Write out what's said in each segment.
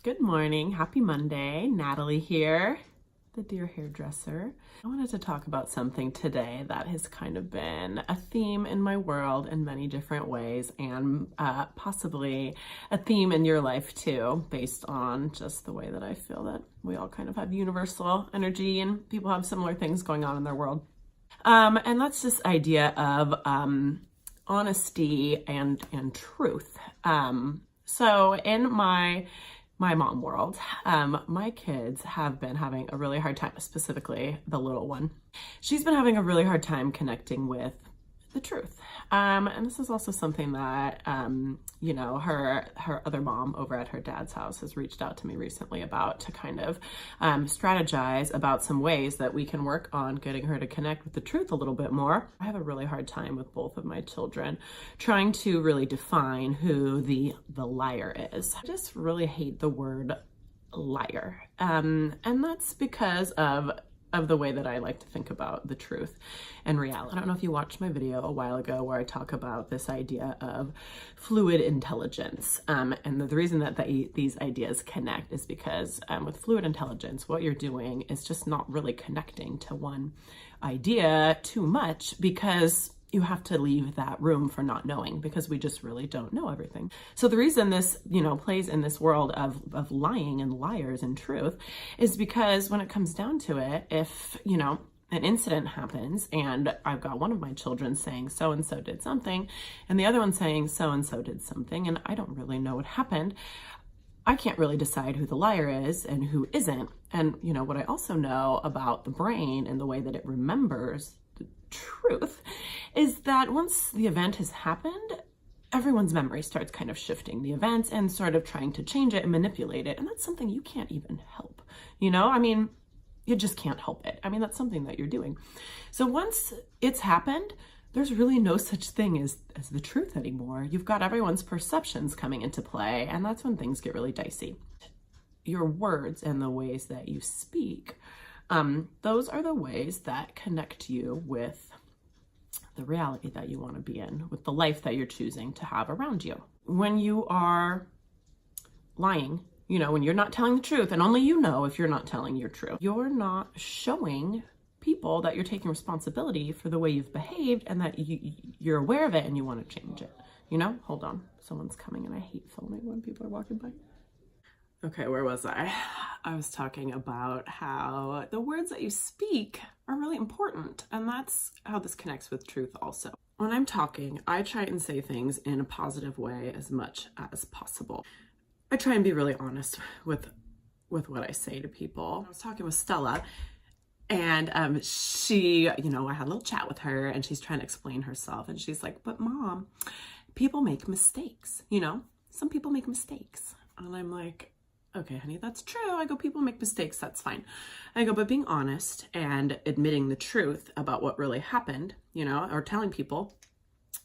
Good morning. Happy Monday. Natalie here, the Dear Hairdresser. I wanted to talk about something today that has kind of been a theme in my world in many different ways, and possibly a theme in your life too, based on just the way that I feel that we all kind of have universal energy and people have similar things going on in their world. And that's this idea of honesty and truth. So in my mom world, my kids have been having a really hard time, specifically the little one. She's been having a really hard time connecting with the truth. And this is also something that, her other mom over at her dad's house has reached out to me recently about, to kind of strategize about some ways that we can work on getting her to connect with the truth a little bit more. I have a really hard time with both of my children trying to really define who the liar is. I just really hate the word liar. And that's because of the way that I like to think about the truth and reality. I don't know if you watched my video a while ago where I talk about this idea of fluid intelligence. And the reason that these ideas connect is because with fluid intelligence, what you're doing is just not really connecting to one idea too much, because you have to leave that room for not knowing, because we just really don't know everything. So the reason this, plays in this world of lying and liars and truth is because when it comes down to it, if, an incident happens and I've got one of my children saying so-and-so did something and the other one saying so-and-so did something, and I don't really know what happened, I can't really decide who the liar is and who isn't. And, what I also know about the brain and the way that it remembers truth is that once the event has happened, everyone's memory starts kind of shifting the events and sort of trying to change it and manipulate it. And that's something you can't even help. You just can't help it. That's something that you're doing. So once it's happened, there's really no such thing as the truth anymore. You've got everyone's perceptions coming into play, and that's when things get really dicey. Your words and the ways that you speak, those are the ways that connect you with the reality that you want to be in, with the life that you're choosing to have around you. When you are lying, when you're not telling the truth, and only you know if you're not telling your truth, you're not showing people that you're taking responsibility for the way you've behaved and that you're aware of it and you want to change it. Hold on, someone's coming and I hate filming when people are walking by. Okay, where was I? I was talking about how the words that you speak are really important, and that's how this connects with truth also. When I'm talking, I try and say things in a positive way as much as possible. I try and be really honest with what I say to people. I was talking with Stella, and she, I had a little chat with her, and she's trying to explain herself, and she's like, "But Mom, people make mistakes, some people make mistakes." And I'm like, "Okay, honey, that's true." I go, "People make mistakes, that's fine." I go, "But being honest and admitting the truth about what really happened, or telling people,"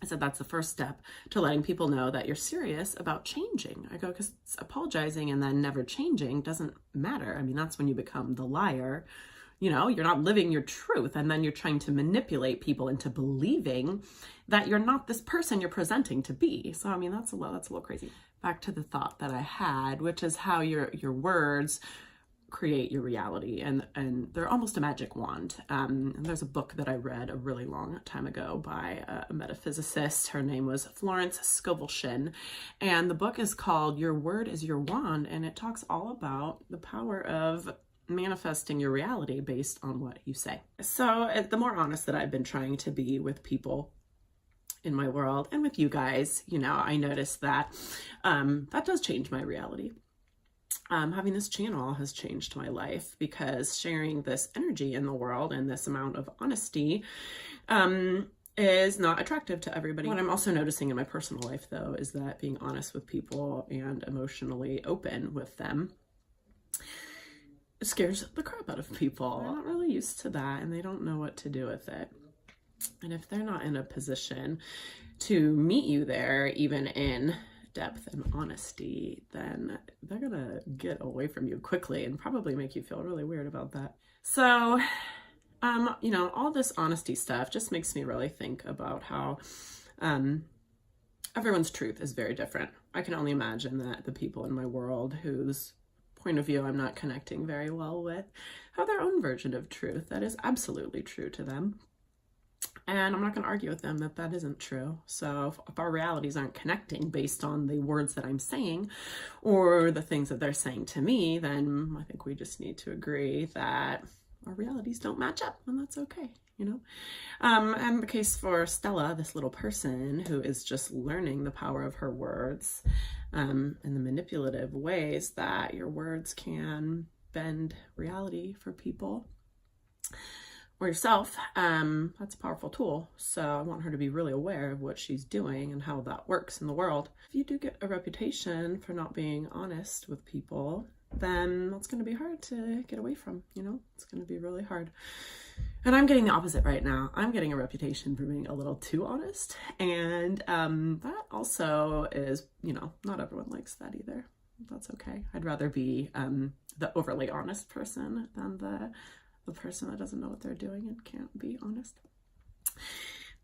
I said, "that's the first step to letting people know that you're serious about changing." I go, "Because apologizing and then never changing doesn't matter. That's when you become the liar. You're not living your truth, and then you're trying to manipulate people into believing that you're not this person you're presenting to be." So, that's a little crazy. Back to the thought that I had, which is how your words create your reality, and they're almost a magic wand. And there's a book that I read a really long time ago by a metaphysicist. Her name was Florence Scovel Shinn, and the book is called Your Word is Your Wand, and it talks all about the power of manifesting your reality based on what you say. So the more honest that I've been trying to be with people in my world and with you guys, I noticed that that does change my reality. Having this channel has changed my life, because sharing this energy in the world and this amount of honesty is not attractive to everybody. What I'm also noticing in my personal life, though, is that being honest with people and emotionally open with them, it scares the crap out of people. They're not really used to that, and they don't know what to do with it. And if they're not in a position to meet you there, even in depth and honesty, then they're gonna get away from you quickly and probably make you feel really weird about that. So, all this honesty stuff just makes me really think about how everyone's truth is very different. I can only imagine that the people in my world whose point of view I'm not connecting very well with have their own version of truth that is absolutely true to them. And I'm not going to argue with them that that isn't true. So if our realities aren't connecting based on the words that I'm saying or the things that they're saying to me, then I think we just need to agree that our realities don't match up, and that's okay, you know? And the case for Stella, this little person who is just learning the power of her words, and the manipulative ways that your words can bend reality for people or yourself, that's a powerful tool. So I want her to be really aware of what she's doing and how that works in the world. If you do get a reputation for not being honest with people, then that's going to be hard to get away from, you know? It's going to be really hard. And I'm getting the opposite right now. I'm getting a reputation for being a little too honest. And that also is, you know, not everyone likes that either. That's okay. I'd rather be the overly honest person than the person that doesn't know what they're doing and can't be honest.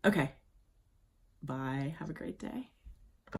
Okay. Bye. Have a great day.